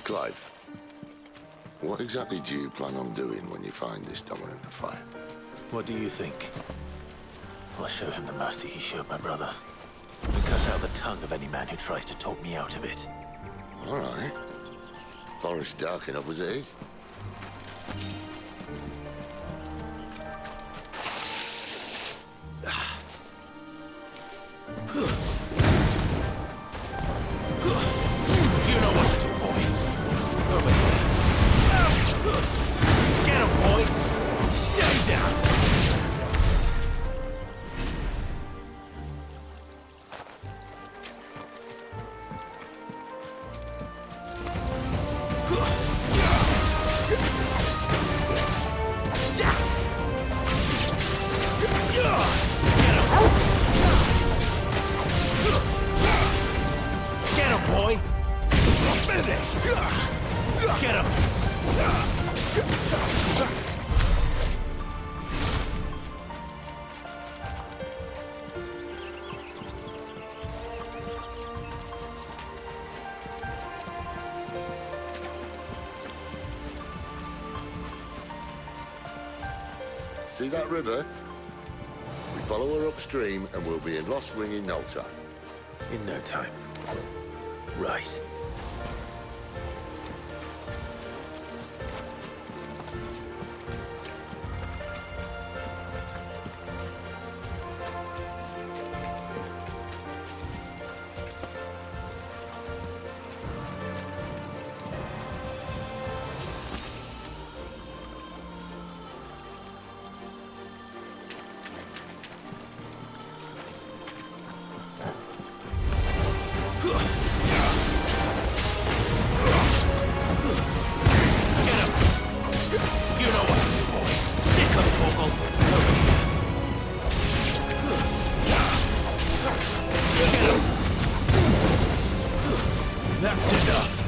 Clive, what exactly do you plan on doing when you find this dominant of fire? What do you think? I'll show him the mercy he showed my brother. And cut out the tongue of any man who tries to talk me out of it. All right. Forest dark enough as it is. You know what to do, boy. Over here. Get him, boy. Stay down. See that river? We follow her upstream and we'll be in Lost Wing in no time. In no time. Right. That's enough.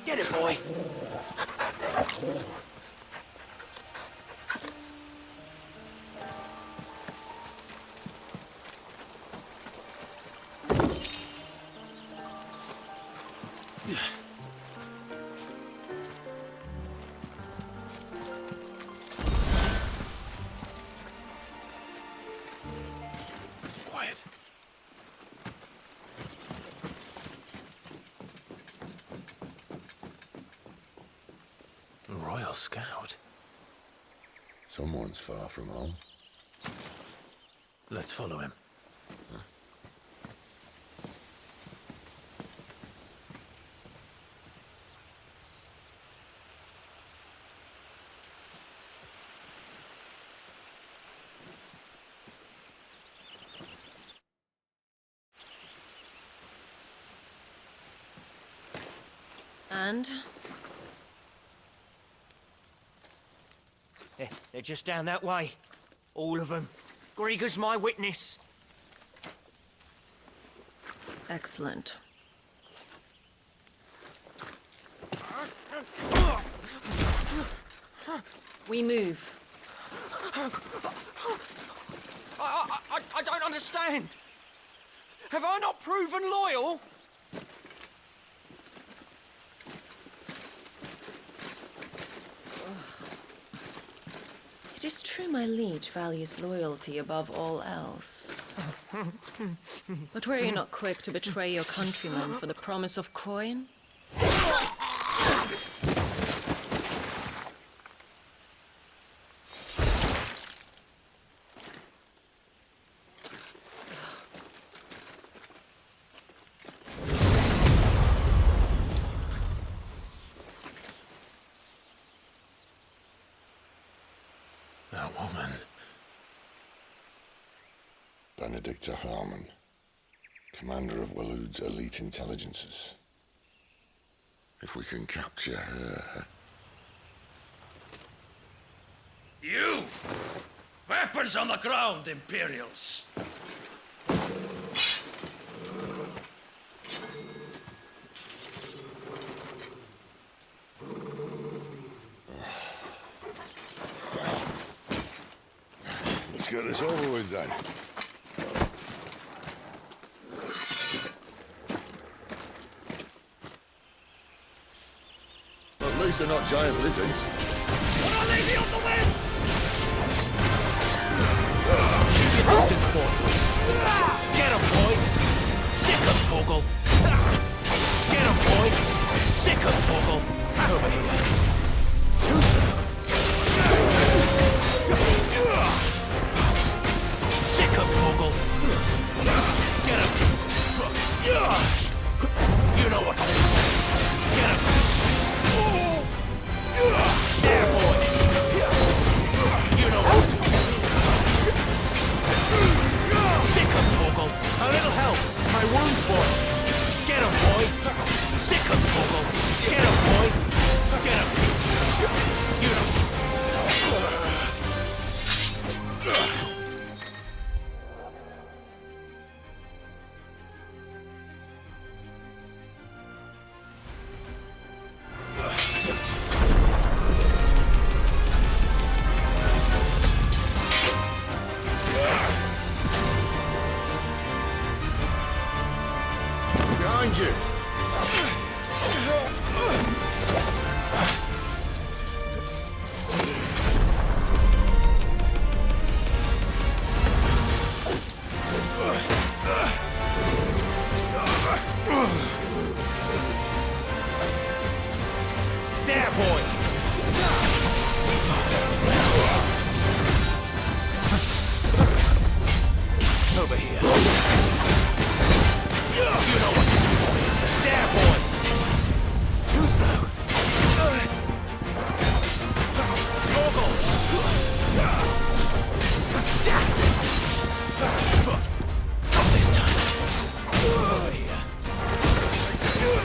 Get it, boy. Royal Scout. Someone's far from home. Let's follow him. And? They're just down that way. All of them. Grieger's my witness. Excellent. We move. I don't understand. Have I not proven loyal? It is true my liege values loyalty above all else. But were you not quick to betray your countrymen for the promise of coin? That woman. Benedikta Harmon, commander of Waloed's elite intelligences. If we can capture her... You! Weapons on the ground, Imperials! Let's get this over with then. At least they're not giant lizards. Put a lady on the wind! Keep your distance, boy. Get him, boy. Sick of Torgal. Get him, boy. Sick of Torgal. Over here. Too slow. Sick of Torgal. Get him. You know what to do. Get him. There, boy. You know what to do. Sick of Torgal. A little help. My wounds, boy. Get him, boy. Sick of Torgal. Get him, boy. Get him. You know. Behind you! There, boy. Over here. You know what to do, boy. There, boy. Too slow. Torgal. Not this time. Over here.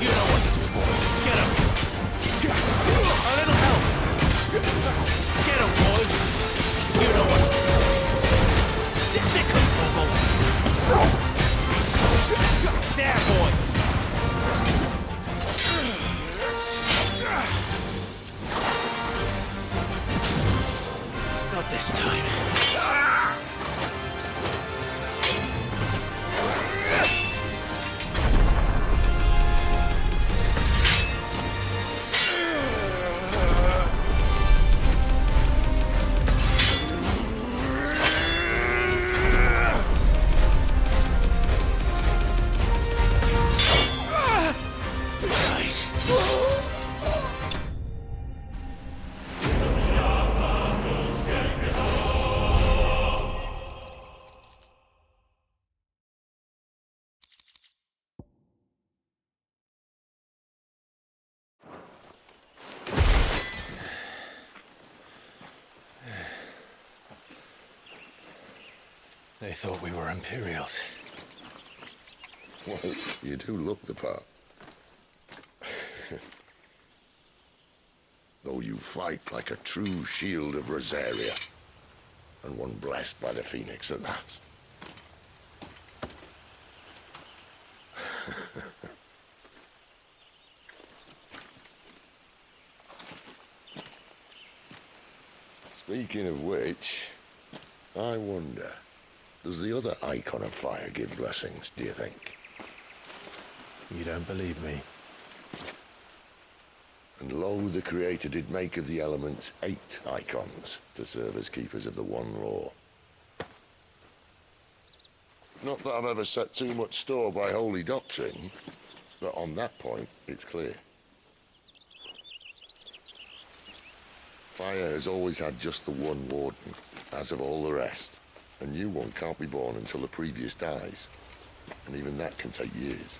You know what to do, boy. Get him. A little They thought we were Imperials. Well, you do look the part. Though you fight like a true shield of Rosaria. And one blessed by the Phoenix at that. Speaking of which, I wonder, does the other icon of fire give blessings, do you think? You don't believe me? And lo, the Creator did make of the elements 8 icons to serve as keepers of the one law. Not that I've ever set too much store by holy doctrine, but on that point, it's clear. Fire has always had just the one warden, as of all the rest. A new one can't be born until the previous dies, and even that can take years.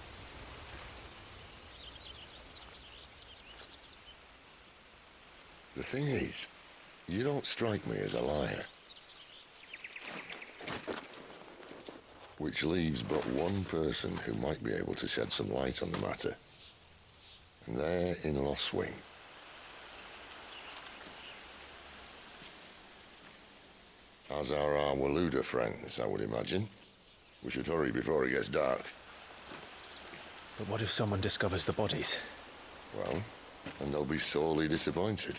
The thing is, you don't strike me as a liar. Which leaves but one person who might be able to shed some light on the matter. And they're in Lost Swing. As are our Waluda friends, I would imagine. We should hurry before it gets dark. But what if someone discovers the bodies? Well, and they'll be sorely disappointed.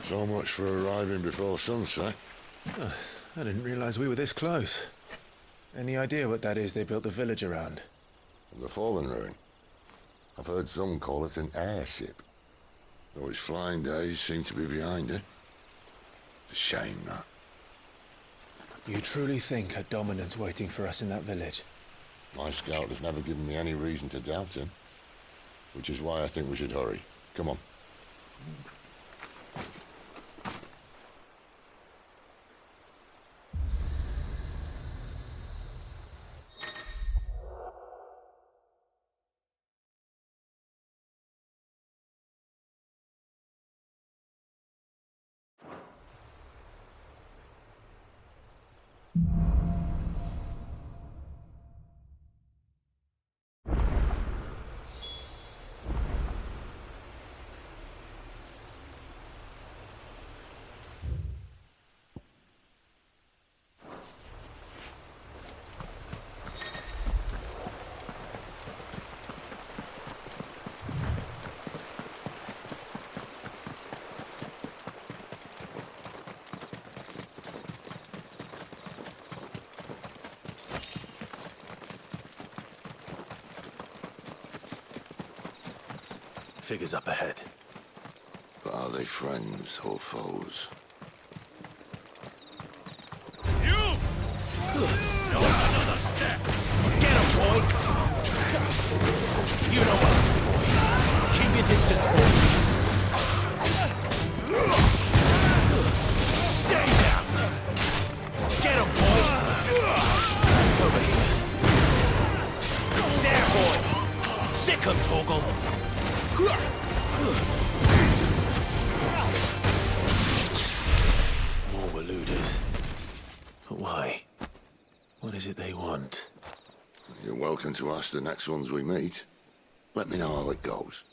So much for arriving before sunset. I didn't realize we were this close. Any idea what that is they built the village around? The fallen ruin. I've heard some call it an airship. Though its flying days seem to be behind it. It's a shame, that. You truly think a dominant's waiting for us in that village? My scout has never given me any reason to doubt him. Which is why I think we should hurry. Come on. Figures up ahead. But are they friends or foes? You! Not another step! Get him, boy! You know what to do, boy. Keep your distance, boy. Stay down! Get him, boy! Over here. There, boy! Sick him, Torgal! More Waludas. But why? What is it they want? You're welcome to ask the next ones we meet. Let me know how it goes.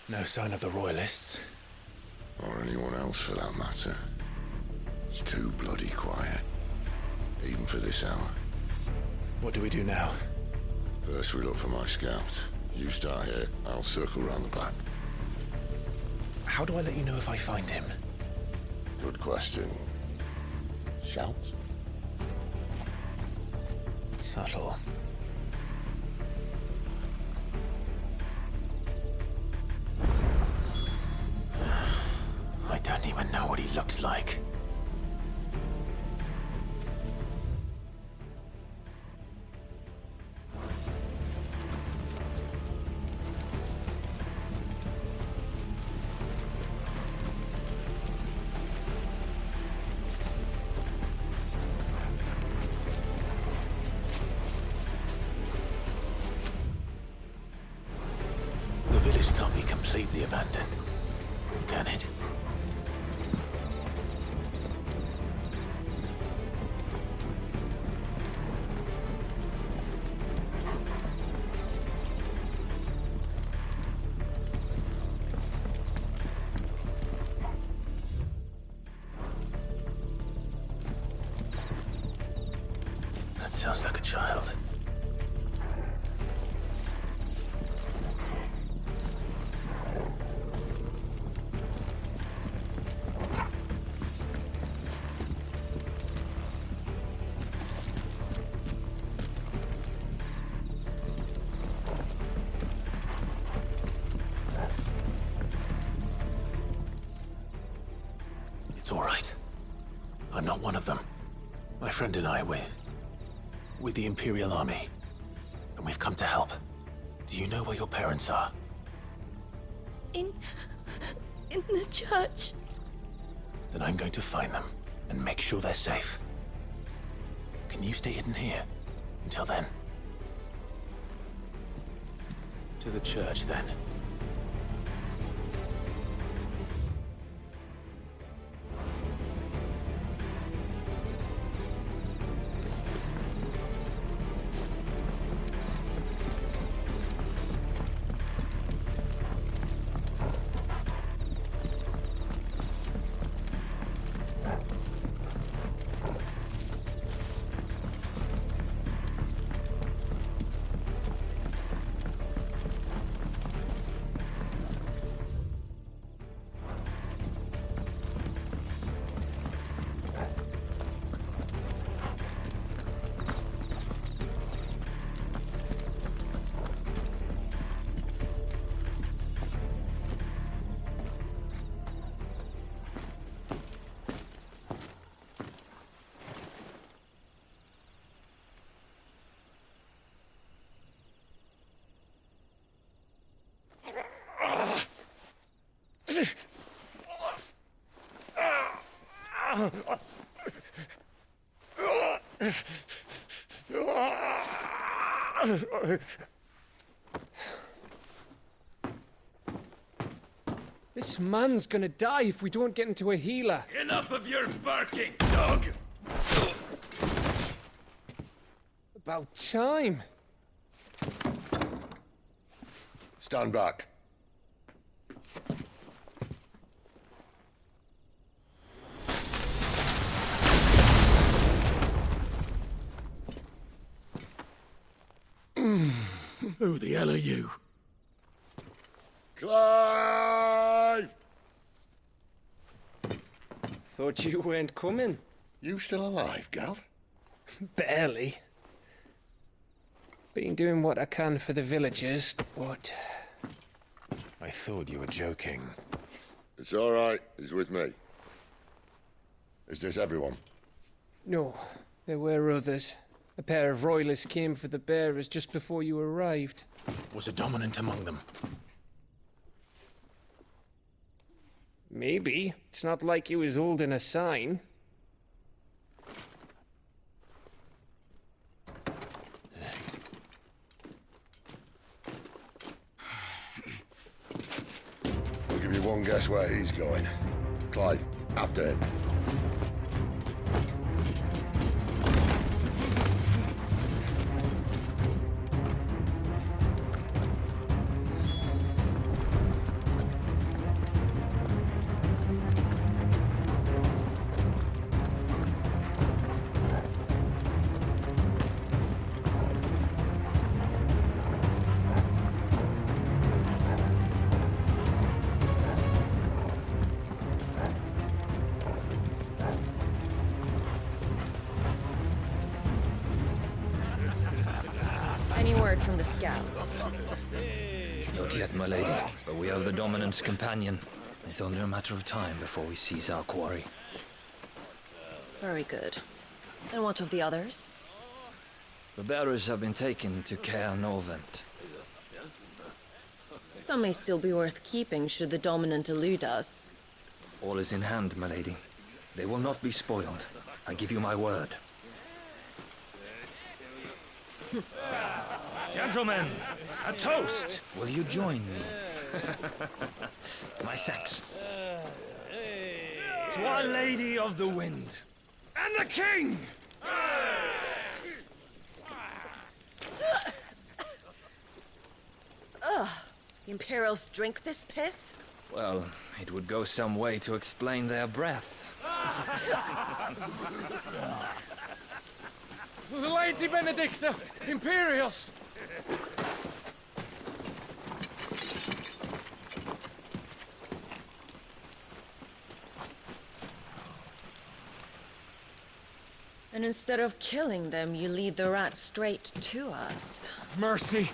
No sign of the Royalists. Or anyone else for that matter. It's too bloody quiet. Even for this hour. What do we do now? First we look for my scouts. You start here, I'll circle round the back. How do I let you know if I find him? Good question. Shout? Subtle. I don't even know what he looks like. The village can't be completely abandoned, can it? That sounds like a child. It's all right. I'm not one of them. My friend and I, we're with the Imperial Army, and we've come to help. Do you know where your parents are? In the church. Then I'm going to find them and make sure they're safe. Can you stay hidden here until then? To the church, then. This man's gonna die if we don't get into a healer. Enough of your barking, dog! About time. Stand back. Who the hell are you? Clive! Thought you weren't coming. You still alive, Gav? Barely. Been doing what I can for the villagers, but... I thought you were joking. It's all right. He's with me. Is this everyone? No, there were others. A pair of royalists came for the bearers just before you arrived. Was a dominant among them? Maybe. It's not like he was holding a sign. I'll give you one guess where he's going. Clive, after him. the scouts? Not yet, my lady, but we have the Dominant's companion. It's only a matter of time before we seize our quarry. Very good. And what of the others? The bearers have been taken to Caer Norvent. Some may still be worth keeping should the Dominant elude us. All is in hand, my lady. They will not be spoiled. I give you my word. Gentlemen, a toast! Will you join me? My thanks. To Our Lady of the Wind. And the King! The Imperials drink this piss? Well, it would go some way to explain their breath. Lady Benedikta! Imperials! And instead of killing them, you lead the rats straight to us. Mercy!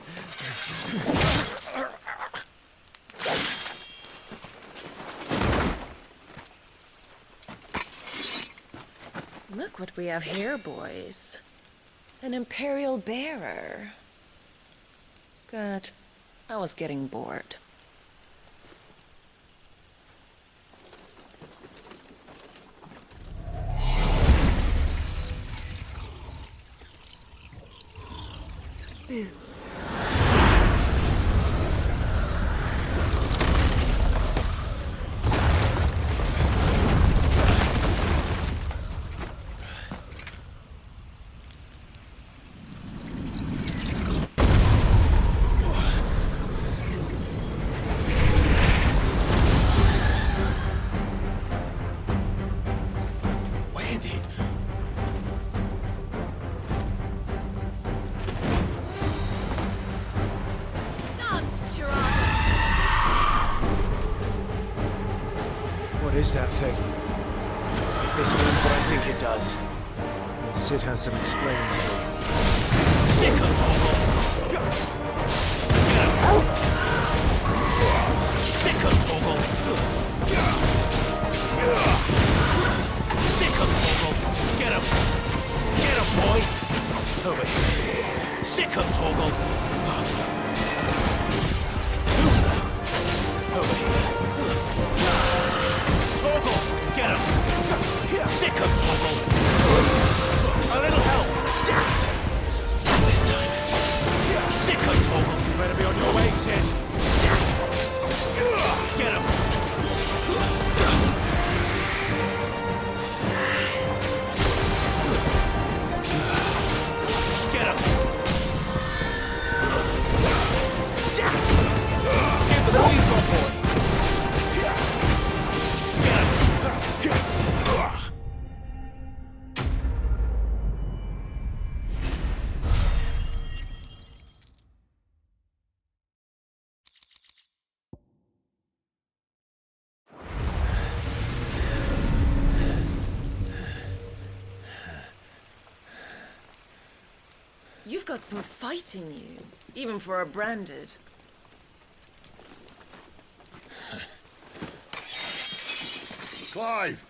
Look what we have here, boys. An Imperial bearer. Good. I was getting bored. Boo. What is that thing? If this means what I think it does, then Sid has some explaining to do. Sick of Toggle! Sick of Toggle! Sick of Toggle! Get him! Get him, boy! Over here. Sick of Toggle! Too slow! Over here. Toggle! Get him! Sick of Toggle! A little help! This time. Sick of Toggle! You better be on your way, Sid! Get him! Get him! Give the lethal boy! You've got some fight in you, even for a branded. Clive!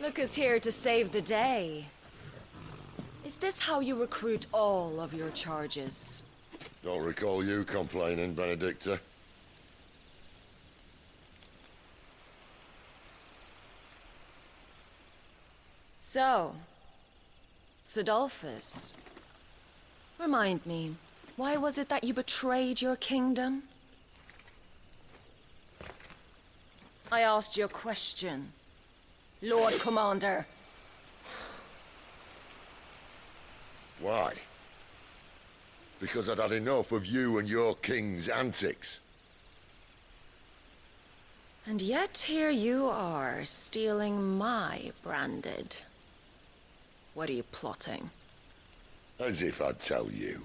Look who's here to save the day. Is this how you recruit all of your charges? Don't recall you complaining, Benedikta. So, Sidolphus, remind me, why was it that you betrayed your kingdom? I asked you a question, Lord Commander. Why? Because I'd had enough of you and your king's antics. And yet here you are, stealing my branded. What are you plotting? As if I'd tell you.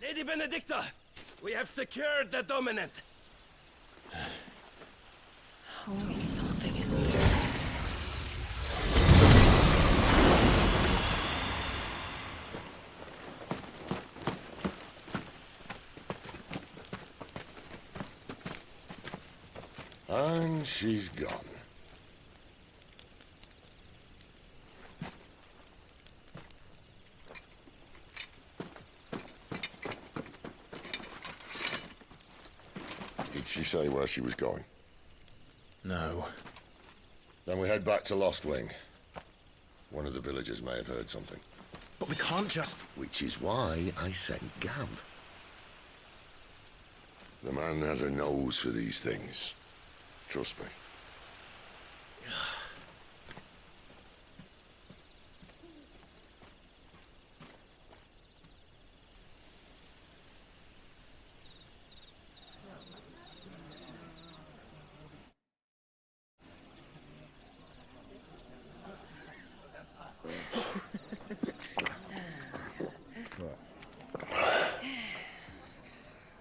Lady Benedikta, we have secured the Dominant. And she's gone. Did she say where she was going? No. Then we head back to Lost Wing. One of the villagers may have heard something. But we can't just... Which is why I sent Gav. The man has a nose for these things. Trust me.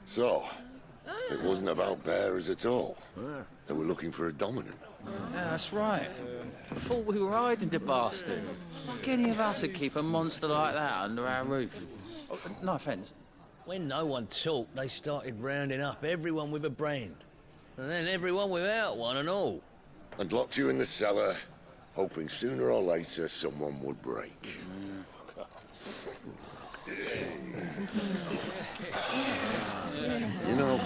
So, it wasn't about bearers at all. They were looking for a dominant. Yeah, that's right. I thought we were hiding the bastard. Like any of us would keep a monster like that under our roof. Oh, no offence. When no one talked, they started rounding up everyone with a brand. And then everyone without one and all. And locked you in the cellar, hoping sooner or later someone would break. You know,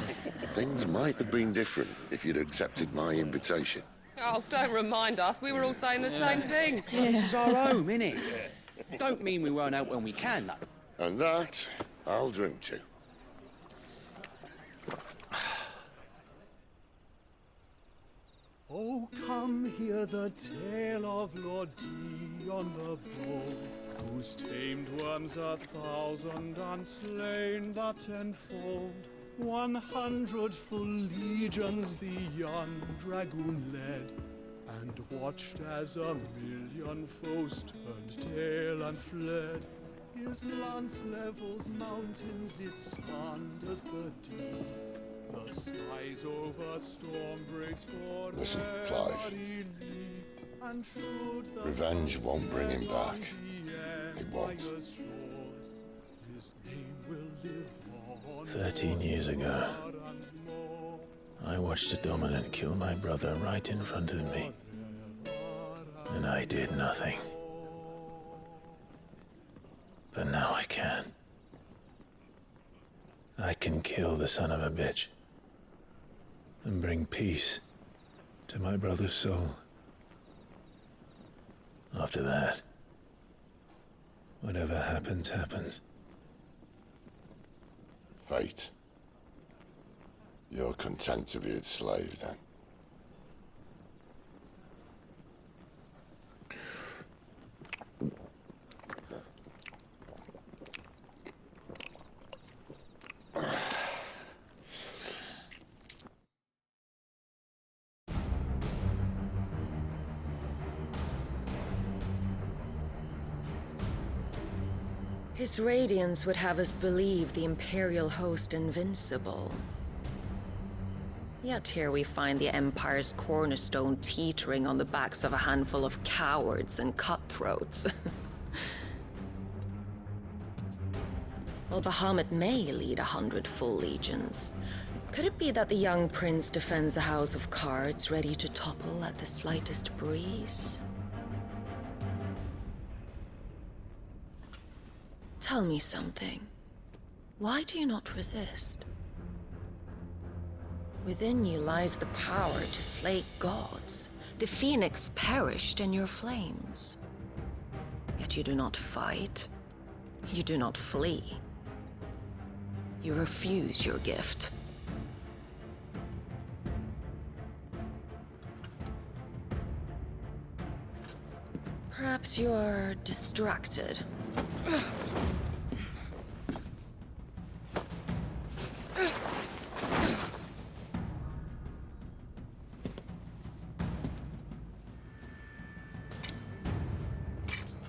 things might have been different if you'd accepted my invitation. Oh, don't remind us. We were all saying the same thing. This is our home, innit? Don't mean we won't out when we can, though. And that, I'll drink to. Oh, come hear the tale of Lord Dion the Bold, whose tamed worms 1,000 and slain the tenfold. 100 full legions the young dragoon led, and watched as 1,000,000 foes turned tail and fled. His lance levels mountains, it slanders the deep. The skies over storm breaks for Listen, Clive. and should the Revenge won't bring him back. It won't. His name will live on 13 years ago, I watched a dominant kill my brother right in front of me. And I did nothing. But now I can. I can kill the son of a bitch. And bring peace to my brother's soul. After that, whatever happens, happens. Fate. You're content to be its slave, then? His radiance would have us believe the Imperial host invincible. Yet here we find the Empire's cornerstone teetering on the backs of a handful of cowards and cutthroats. Well, Bahamut may lead 100 full legions. Could it be that the young prince defends a house of cards ready to topple at the slightest breeze? Tell me something. Why do you not resist? Within you lies the power to slay gods. The phoenix perished in your flames. Yet you do not fight. You do not flee. You refuse your gift. Perhaps you're distracted.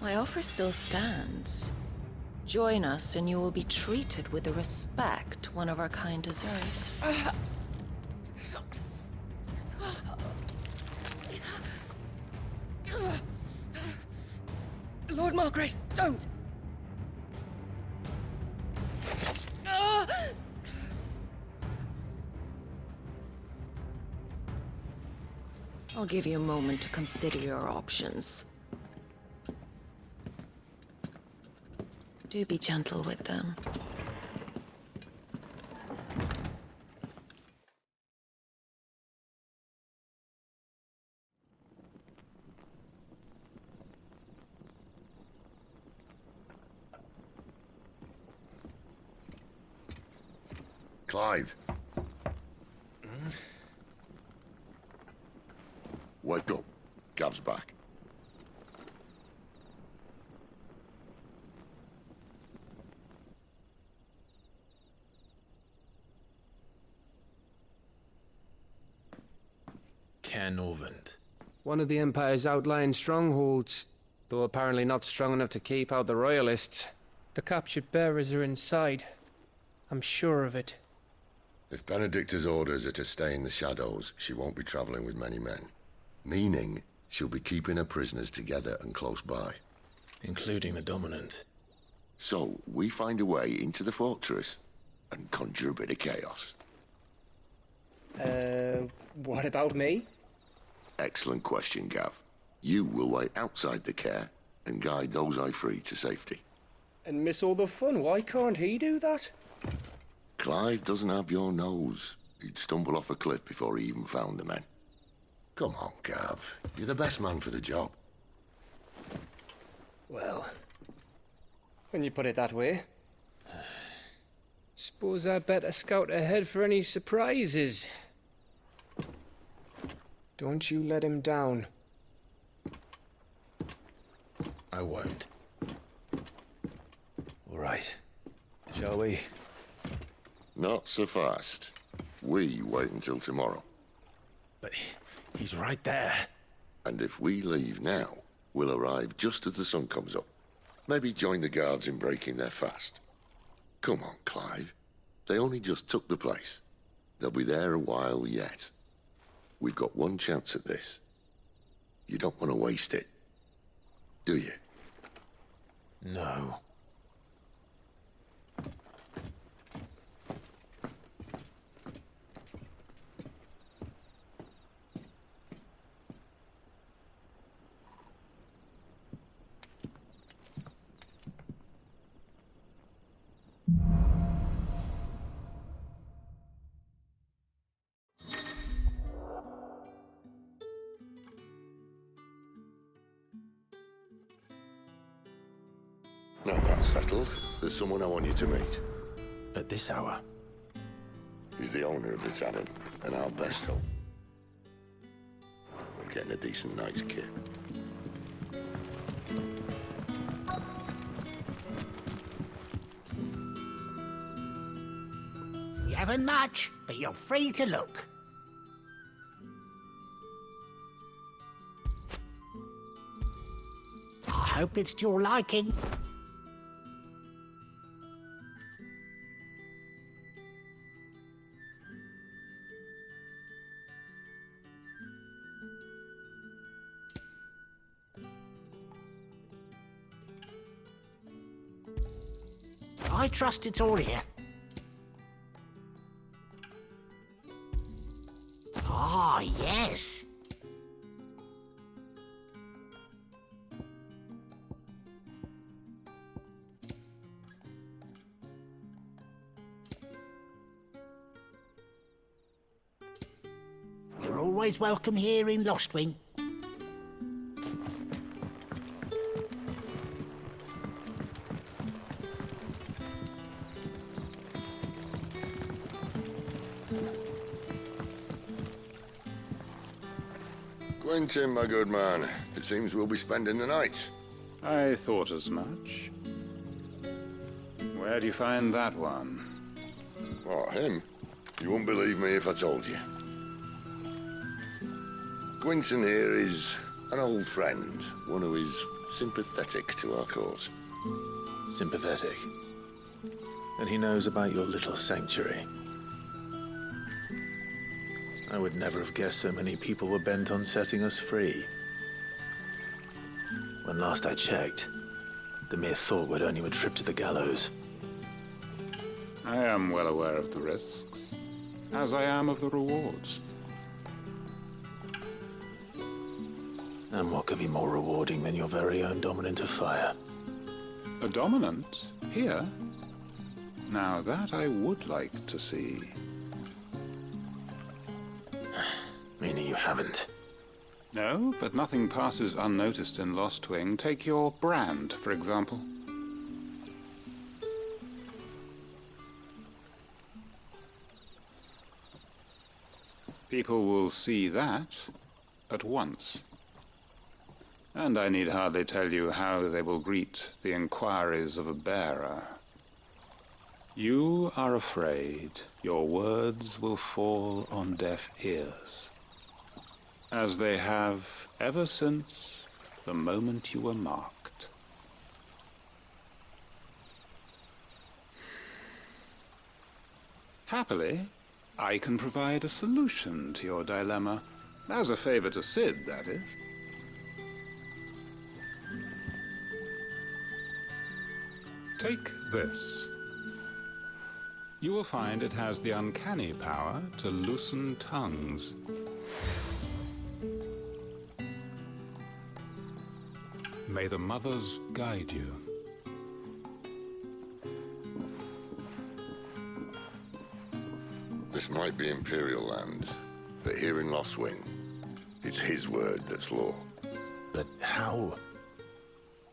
My offer still stands. Join us and you will be treated with the respect one of our kind deserves. Lord Margrace, don't! I'll give you a moment to consider your options. Do be gentle with them. Clive. Wake up. Gav's back. Cairnovent. One of the Empire's outlying strongholds, though apparently not strong enough to keep out the Royalists. The captured bearers are inside. I'm sure of it. If Benedikta's orders are to stay in the shadows, she won't be traveling with many men. Meaning, she'll be keeping her prisoners together and close by. Including the Dominant. So, we find a way into the fortress and conjure a bit of chaos. What about me? Excellent question, Gav. You will wait outside the care and guide those I free to safety. And miss all the fun. Why can't he do that? Clive doesn't have your nose. He'd stumble off a cliff before he even found the men. Come on, Gav. You're the best man for the job. Well, when you put it that way. Suppose I better scout ahead for any surprises. Don't you let him down. I won't. All right. Shall we? Not so fast. We wait until tomorrow. But he's right there. And if we leave now, we'll arrive just as the sun comes up. Maybe join the guards in breaking their fast. Come on, Clive. They only just took the place. They'll be there a while yet. We've got one chance at this. You don't want to waste it, do you? No. Now that's settled. There's someone I want you to meet. At this hour? He's the owner of the tavern, and our best hope. We're getting a decent night's kit. You haven't much, but you're free to look. I hope it's to your liking. I trust it's all here. Ah, yes. You're always welcome here in Lostwing. Quentin, my good man. It seems we'll be spending the night. I thought as much. Where do you find that one? What, him? You wouldn't believe me if I told you. Quentin here is an old friend, one who is sympathetic to our cause. Sympathetic. And he knows about your little sanctuary. I would never have guessed so many people were bent on setting us free. When last I checked, the mere thought would earn you a trip to the gallows. I am well aware of the risks, as I am of the rewards. And what could be more rewarding than your very own dominant of fire? A dominant? Here? Now that I would like to see. Meaning you haven't? No, but nothing passes unnoticed in Lost Wing. Take your brand, for example. People will see that at once. And I need hardly tell you how they will greet the inquiries of a bearer. You are afraid your words will fall on deaf ears, as they have ever since the moment you were marked. Happily, I can provide a solution to your dilemma. As a favor to Sid, that is. Take this. You will find it has the uncanny power to loosen tongues. May the mothers guide you. This might be Imperial land, but here in Lost Wing, it's his word that's law. But how?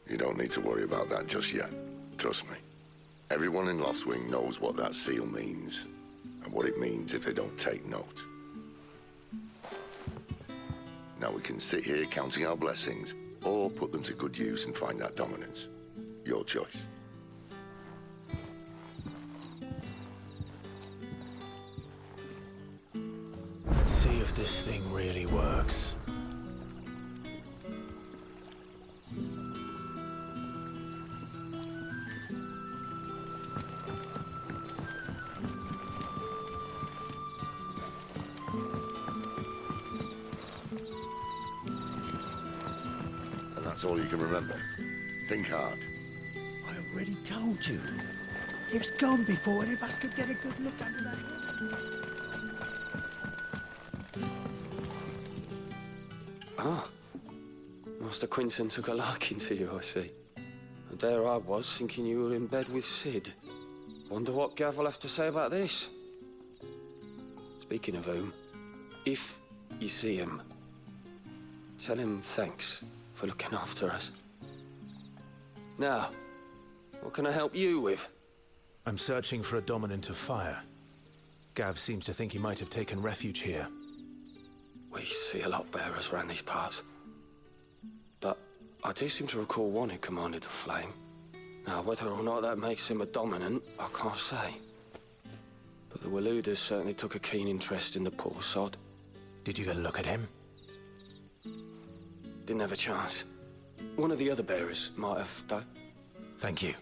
You don't need to worry about that just yet. Trust me. Everyone in Lost Wing knows what that seal means, and what it means if they don't take note. Now we can sit here counting our blessings, or put them to good use and find that dominance. Your choice. Let's see if this thing really works. That's all you can remember. Think hard. I already told you. It was gone before any of us could get a good look under that hood. Ah. Master Quinton took a liking to you, I see. And there I was, thinking you were in bed with Sid. Wonder what Gav will have to say about this. Speaking of whom, if you see him, tell him thanks for looking after us. Now, what can I help you with? I'm searching for a dominant of fire. Gav seems to think he might have taken refuge here. We see a lot bearers around these parts. But I do seem to recall one who commanded the flame. Now, whether or not that makes him a dominant, I can't say. But the Waluders certainly took a keen interest in the poor sod. Did you get a look at him? Didn't have a chance. One of the other bearers might have, though. Thank you.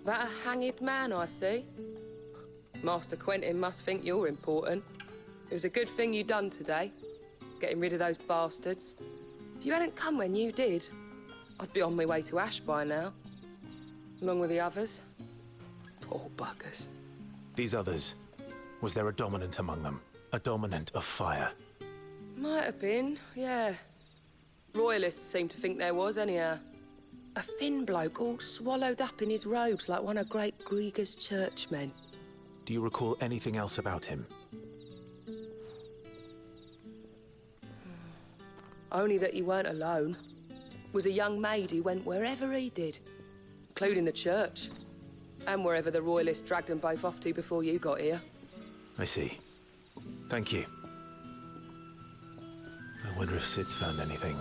That a hanged man, I see. Master Quentin must think you're important. It was a good thing you done today, getting rid of those bastards. If you hadn't come when you did, I'd be on my way to Ash by now, along with the others. Poor buggers. These others, was there a dominant among them? A dominant of fire? Might have been, yeah. Royalists seem to think there was, anyhow. A thin bloke all swallowed up in his robes like one of Great Grieger's churchmen. Do you recall anything else about him? Only that he weren't alone. Was a young maid who went wherever he did, including the church, and wherever the Royalists dragged them both off to before you got here. I see. Thank you. I wonder if Sid's found anything.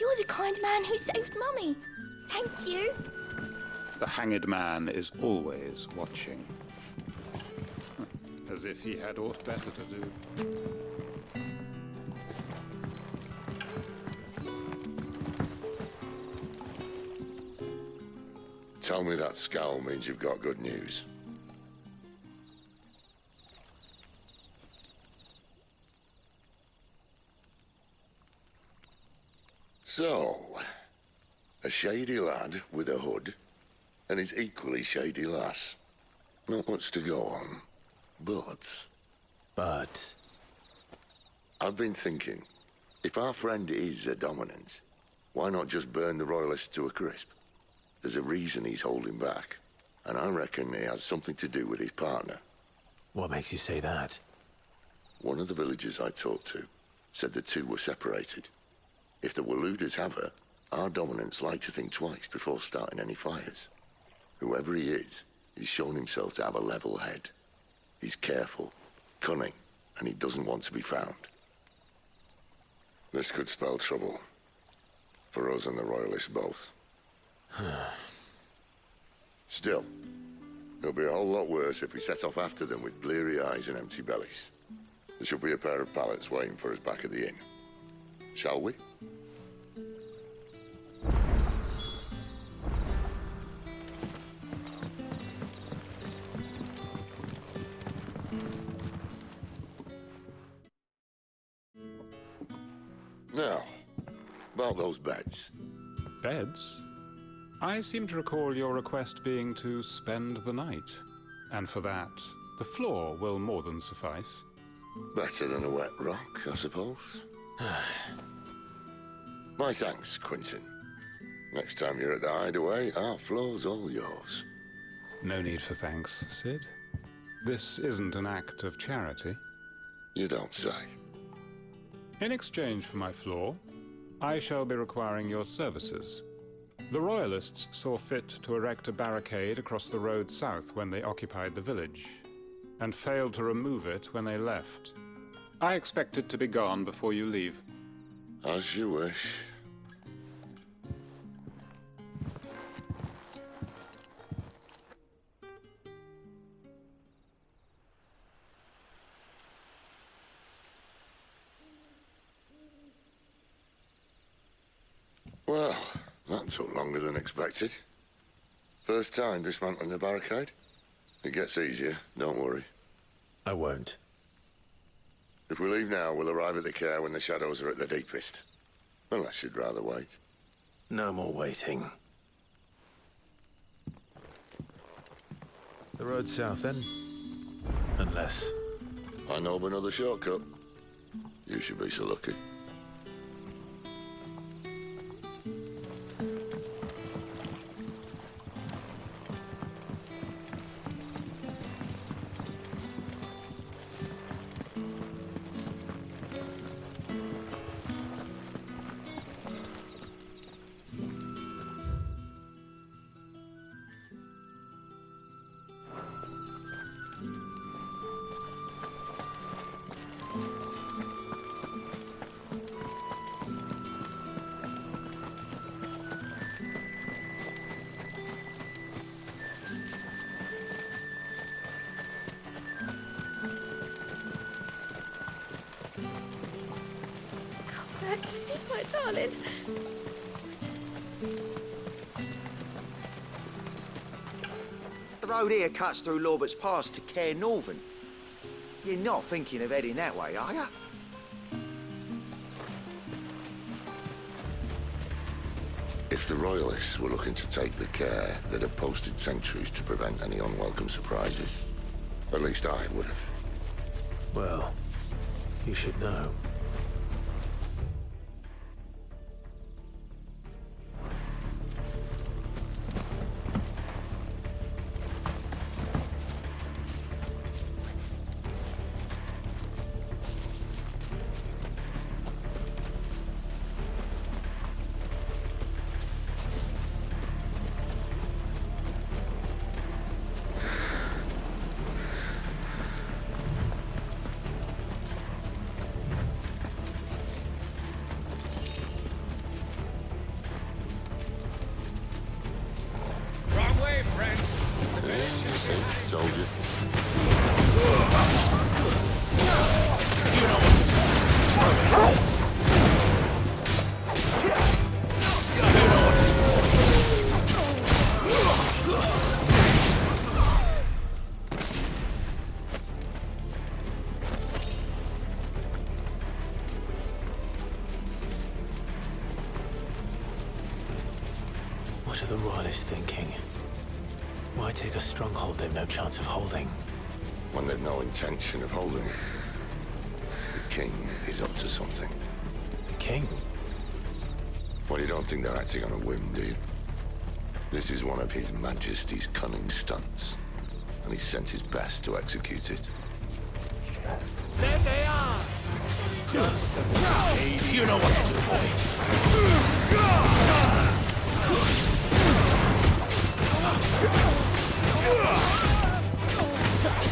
You're the kind man who saved Mum money. Thank you. The hanged man is always watching. As if he had aught better to do. Tell me that scowl means you've got good news. So, a shady lad with a hood, and his equally shady lass. Not much to go on, but... But? I've been thinking, if our friend is a dominant, why not just burn the royalists to a crisp? There's a reason he's holding back, and I reckon he has something to do with his partner. What makes you say that? One of the villagers I talked to said the two were separated. If the Waluders have her, our dominants like to think twice before starting any fires. Whoever he is, he's shown himself to have a level head. He's careful, cunning, and he doesn't want to be found. This could spell trouble. For us and the Royalists both. Still, it'll be a whole lot worse if we set off after them with bleary eyes and empty bellies. There should be a pair of pallets waiting for us back at the inn. Shall we? Now, about those beds. Beds? I seem to recall your request being to spend the night. And for that, the floor will more than suffice. Better than a wet rock, I suppose. My thanks, Quentin. Next time you're at the hideaway, our floor's all yours. No need for thanks, Sid. This isn't an act of charity. You don't say. In exchange for my floor, I shall be requiring your services. The Royalists saw fit to erect a barricade across the road south when they occupied the village, and failed to remove it when they left. I expect it to be gone before you leave. As you wish. Well, that took longer than expected. First time dismantling the barricade? It gets easier, don't worry. I won't. If we leave now, we'll arrive at the care when the shadows are at the deepest. Unless you'd rather wait. No more waiting. The road south, then? Unless... I know of another shortcut. You should be so lucky. Back to me, my darling. The road here cuts through Lorbert's Pass to Care Northern. You're not thinking of heading that way, are you? If the Royalists were looking to take the care, they'd have posted sentries to prevent any unwelcome surprises. At least I would have. Well, you should know. soldier. You know what to do. You know what to do. What are the Royalists thinking? Why take a stronghold they've no chance of holding? When they've no intention of holding it. The king is up to something. The king? Well, you don't think they're acting on a whim, do you? This is one of His Majesty's cunning stunts, and he's sent his best to execute it. There they are! Just you know what to do, boy.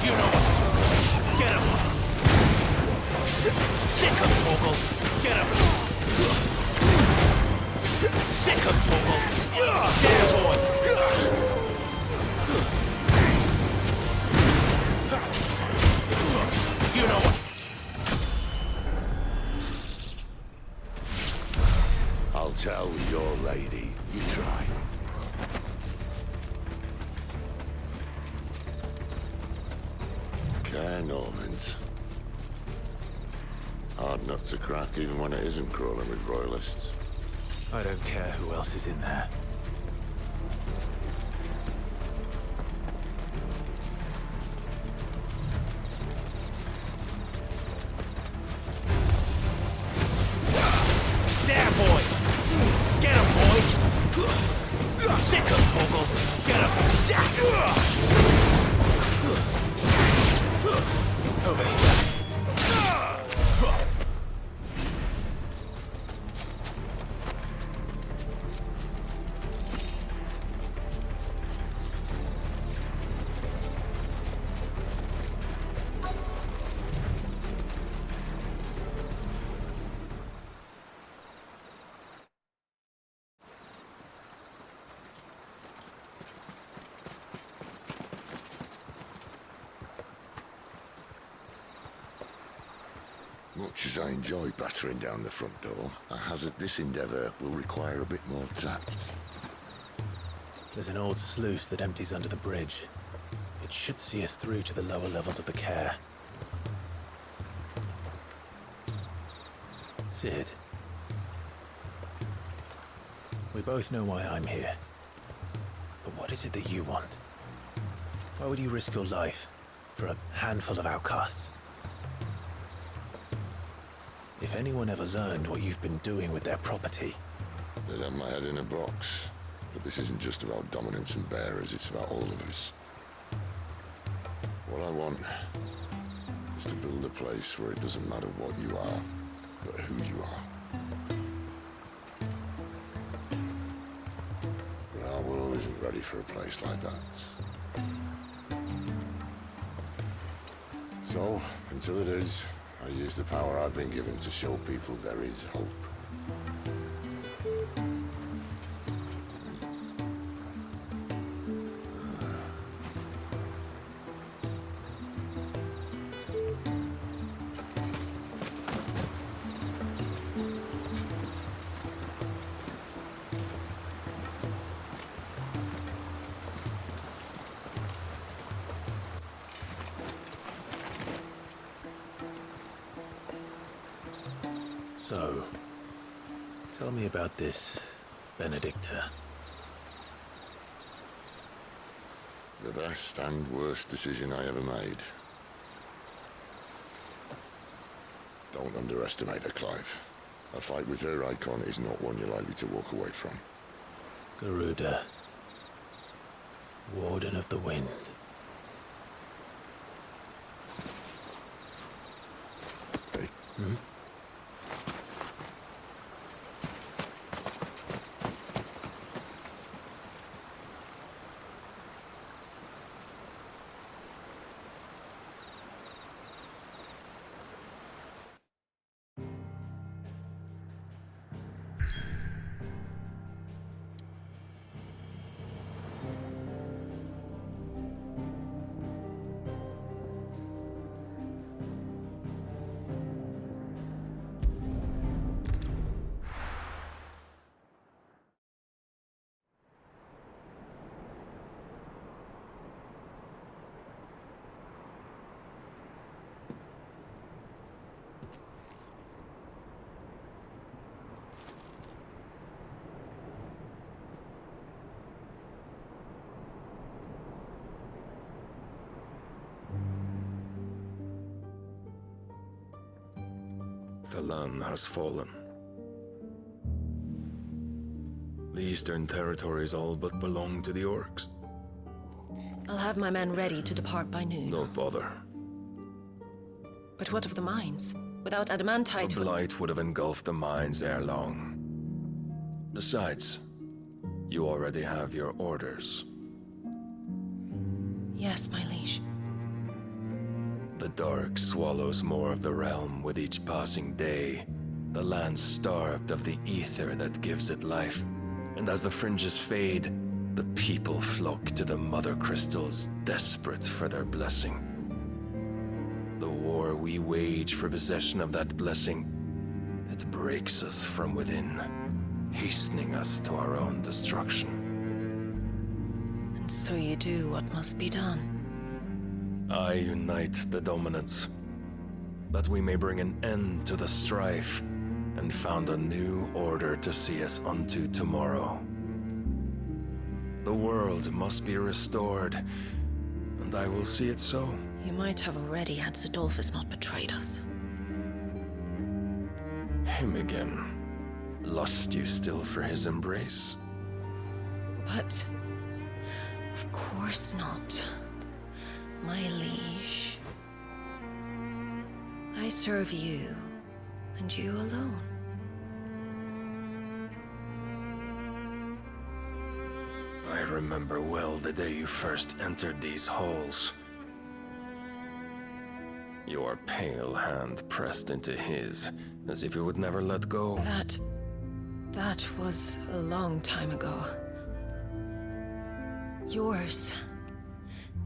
You know what to do. Get him! Sick of Torgal! Get him! Sick of Torgal! Get him, boy! You know what? I'll tell your lady. You try. Norvins. Hard nut to crack, even when it isn't crawling with royalists. I don't care who else is in there. There, boy! Get him, boy! Sick of Torgal! Get him! Over here. Much as I enjoy battering down the front door, I hazard this endeavour will require a bit more tact. There's an old sluice that empties under the bridge. It should see us through to the lower levels of the care. Sid. We both know why I'm here. But what is it that you want? Why would you risk your life for a handful of outcasts? If anyone ever learned what you've been doing with their property... They'd have my head in a box. But this isn't just about dominance and bearers, it's about all of us. What I want is to build a place where it doesn't matter what you are, but who you are. But our world isn't ready for a place like that. So, until it is, I use the power I've been given to show people there is hope. So, tell me about this, Benedikta. The best and worst decision I ever made. Don't underestimate her, Clive. A fight with her icon is not one you're likely to walk away from. Garuda. Warden of the Wind. Hey? Hmm? The land has fallen. The Eastern Territories all but belong to the orcs. I'll have my men ready to depart by noon. Don't bother. But what of the mines? Without adamantite... The blight would have engulfed the mines ere long. Besides, you already have your orders. Yes, my liege. The dark swallows more of the realm with each passing day. The land starved of the ether that gives it life. And as the fringes fade, the people flock to the mother crystals, desperate for their blessing. The war we wage for possession of that blessing, it breaks us from within, hastening us to our own destruction. And so you do what must be done. I unite the dominants, that we may bring an end to the strife, and found a new order to see us unto tomorrow. The world must be restored, and I will see it so. You might have already had Zidolphus not betrayed us. Him again. Lust you still for his embrace? But... of course not, my liege. I serve you, and you alone. I remember well the day you first entered these halls. Your pale hand pressed into his, as if you would never let go. That was a long time ago. Yours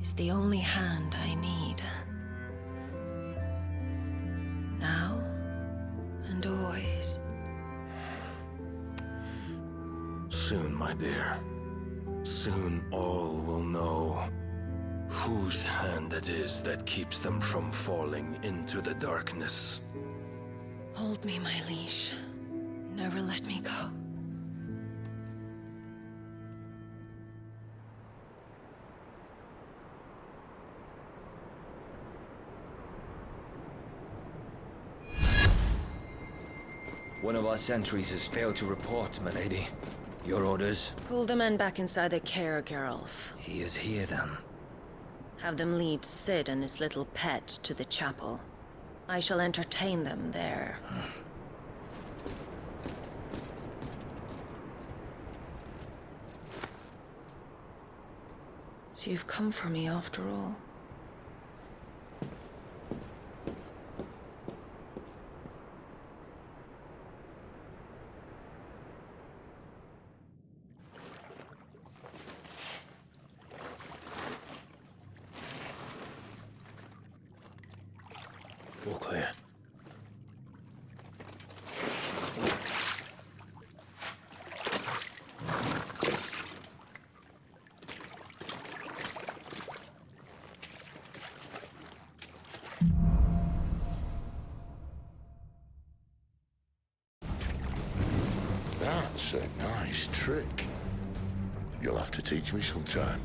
is the only hand I need. Now and always. Soon, my dear. Soon all will know whose hand it is that keeps them from falling into the darkness. Hold me, my liege. Never let me go. One of our sentries has failed to report, my lady. Your orders? Pull the men back inside the care, Geralf. He is here, then. Have them lead Sid and his little pet to the chapel. I shall entertain them there. So you've come for me after all. All clear. That's a nice trick. You'll have to teach me sometime.